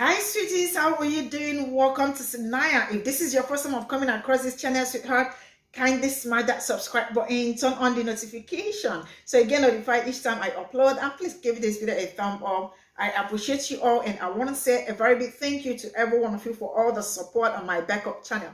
Hi, sweeties. How are you doing? Welcome to Cimnanya. If this is your first time of coming across this channel, sweetheart, kindly smash that subscribe button, turn on the notification so you get notified each time I upload. And please give this video a thumb up. I appreciate you all, and I want to say a very big thank you to every one of you for all the support on my backup channel.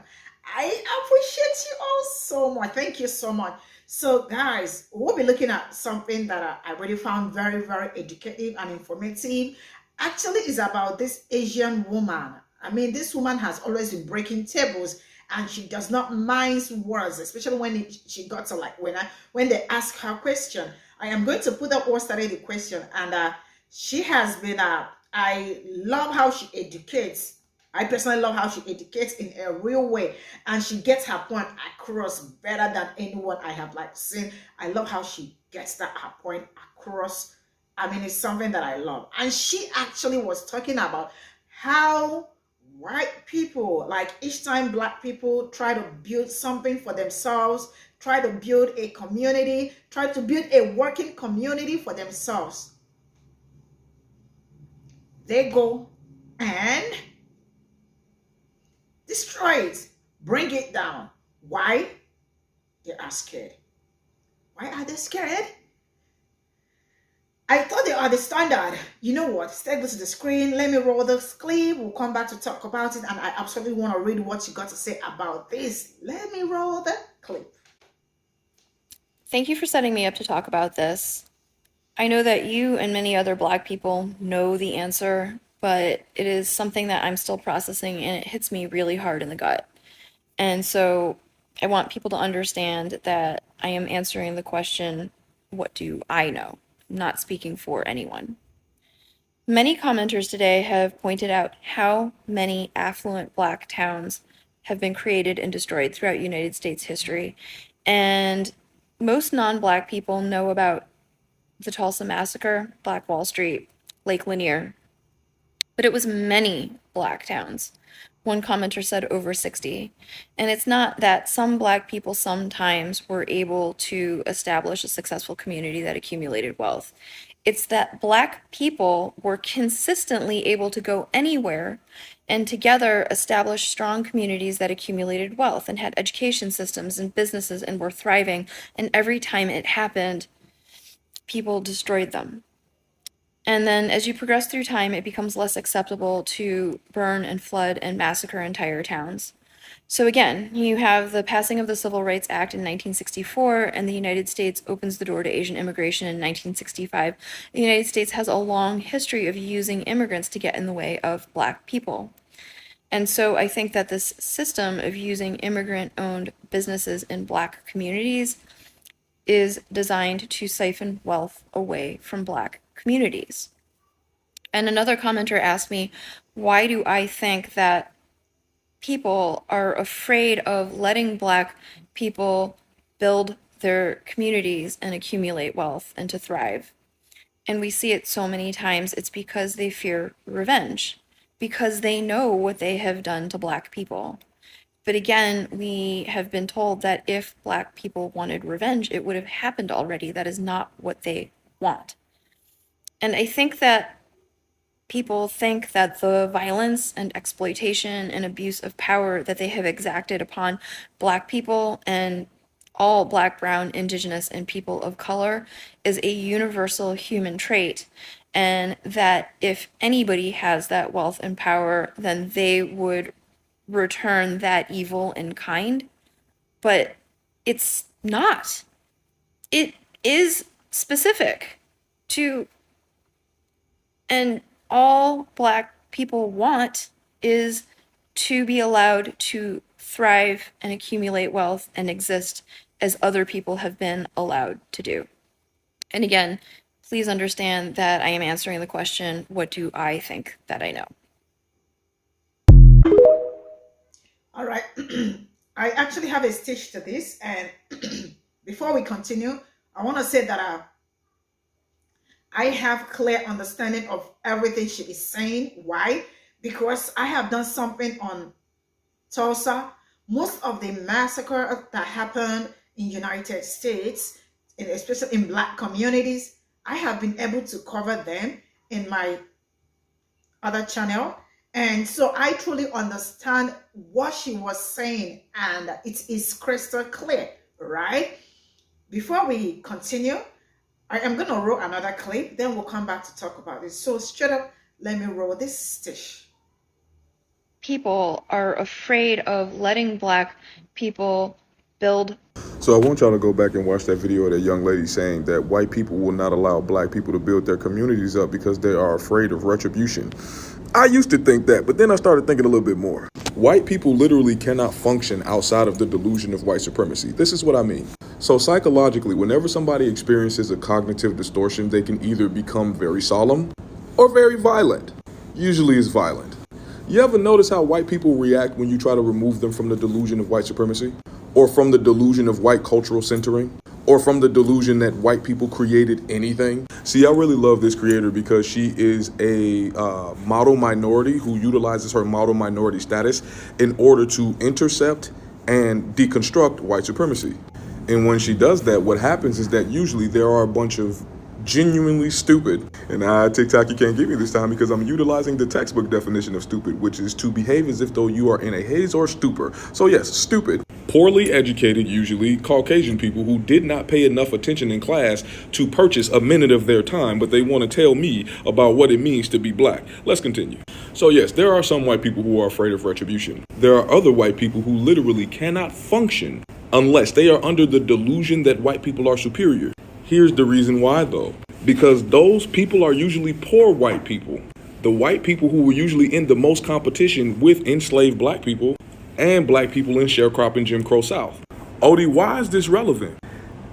I appreciate you all so much. Thank you so much. So, guys, we'll be looking at something that I really found very, very educative and informative. Actually, is about this Asian woman. I mean, this woman has always been breaking tables, and she does not mind words, especially when she got to like when they ask her question. I am going to put up what started the question, and she has been. I love how she educates. I personally love how she educates in a real way, and she gets her point across better than anyone I have like seen. I love how she gets her point across. I mean, it's something that I love. And she actually was talking about how white people, like each time black people try to build something for themselves, try to build a community, try to build a working community for themselves, they go and destroy it, bring it down. Why? They are scared. Why are they scared? I thought they are the standard. You know what? Stay go to the screen. Let me roll this clip. We'll come back to talk about it. And I absolutely want to read what you got to say about this. Let me roll the clip. Thank you for setting me up to talk about this. I know that you and many other Black people know the answer, but it is something that I'm still processing and it hits me really hard in the gut. And so I want people to understand that I am answering the question, what do I know? I'm not speaking for anyone. Many commenters today have pointed out how many affluent Black towns have been created and destroyed throughout United States history. And most non-Black people know about the Tulsa Massacre, Black Wall Street, Lake Lanier, but it was many Black towns. One commenter said over 60. And it's not that some Black people sometimes were able to establish a successful community that accumulated wealth. It's that Black people were consistently able to go anywhere and together establish strong communities that accumulated wealth and had education systems and businesses and were thriving. And every time it happened, people destroyed them. And then as you progress through time, it becomes less acceptable to burn and flood and massacre entire towns. So again, you have the passing of the Civil Rights Act in 1964, and the United States opens the door to Asian immigration in 1965. The United States has a long history of using immigrants to get in the way of Black people. And so I think that this system of using immigrant-owned businesses in Black communities is designed to siphon wealth away from Black communities. And another commenter asked me, why do I think that people are afraid of letting Black people build their communities and accumulate wealth and to thrive? And we see it so many times. It's because they fear revenge, because they know what they have done to Black people. But again, we have been told that if Black people wanted revenge, it would have happened already. That is not what they want. And I think that people think that the violence and exploitation and abuse of power that they have exacted upon Black people and all Black, brown, indigenous, and people of color is a universal human trait, and that if anybody has that wealth and power, then they would return that evil in kind. But it's not. It is specific to, and all Black people want is to be allowed to thrive and accumulate wealth and exist as other people have been allowed to do. And again, please understand that I am answering the question, what do I think that I know? All right. I actually have a stitch to this. And before we continue, I want to say that I have clear understanding of everything she is saying. Why? Because I have done something on Tulsa. Most of the massacre that happened in United States, and especially in Black communities, I have been able to cover them in my other channel. And so I truly understand what she was saying, and it is crystal clear, right? Before we continue, I am going to roll another clip, then we'll come back to talk about this. So straight up, let me roll this stitch. People are afraid of letting Black people build. So I want y'all to go back and watch that video of that young lady saying that white people will not allow Black people to build their communities up because they are afraid of retribution. I used to think that, but then I started thinking a little bit more. White people literally cannot function outside of the delusion of white supremacy. This is what I mean. So psychologically, whenever somebody experiences a cognitive distortion, they can either become very solemn or very violent. Usually it's violent. You ever notice how white people react when you try to remove them from the delusion of white supremacy? Or from the delusion of white cultural centering? Or from the delusion that white people created anything? See, I really love this creator because she is a model minority who utilizes her model minority status in order to intercept and deconstruct white supremacy. And when she does that, what happens is that usually there are a bunch of genuinely stupid, and TikTok, you can't get me this time because I'm utilizing the textbook definition of stupid, which is to behave as if though you are in a haze or stupor. So yes, stupid. Poorly educated, usually Caucasian people who did not pay enough attention in class to purchase a minute of their time, but they want to tell me about what it means to be Black. Let's continue. So yes, there are some white people who are afraid of retribution. There are other white people who literally cannot function unless they are under the delusion that white people are superior. Here's the reason why though. Because those people are usually poor white people. The white people who were usually in the most competition with enslaved Black people and Black people in sharecropping Jim Crow South. Odie, why is this relevant?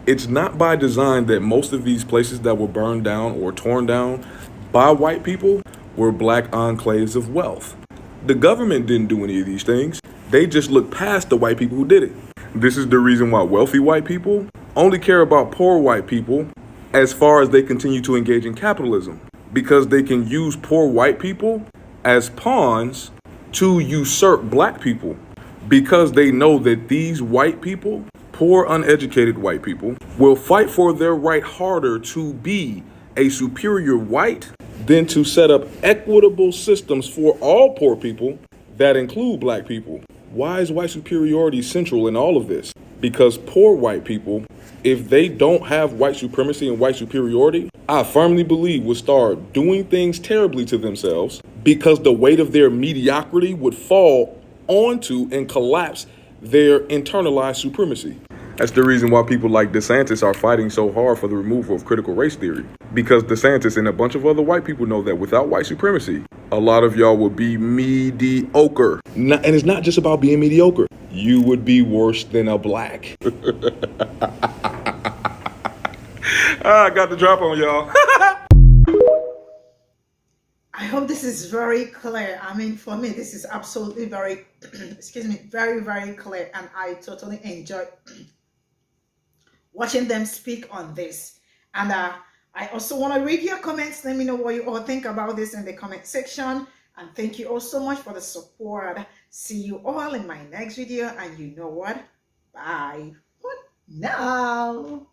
It's not by design that most of these places that were burned down or torn down by white people were Black enclaves of wealth. The government didn't do any of these things. They just looked past the white people who did it. This is the reason why wealthy white people only care about poor white people as far as they continue to engage in capitalism, because they can use poor white people as pawns to usurp Black people, because they know that these white people, poor uneducated white people, will fight for their right harder to be a superior white than to set up equitable systems for all poor people that include Black people. Why is white superiority central in all of this? Because poor white people, if they don't have white supremacy and white superiority, I firmly believe would start doing things terribly to themselves because the weight of their mediocrity would fall onto and collapse their internalized supremacy. That's the reason why people like DeSantis are fighting so hard for the removal of critical race theory. Because DeSantis and a bunch of other white people know that without white supremacy, a lot of y'all would be mediocre. And it's not just about being mediocre. You would be worse than a Black. I got the drop on y'all. I hope this is very clear. I mean, for me, this is absolutely very, excuse me, very, very clear. And I totally enjoy watching them speak on this. And I also want to read your comments. Let me know what you all think about this in the comment section. And thank you all so much for the support. See you all in my next video. And you know what? Bye for now.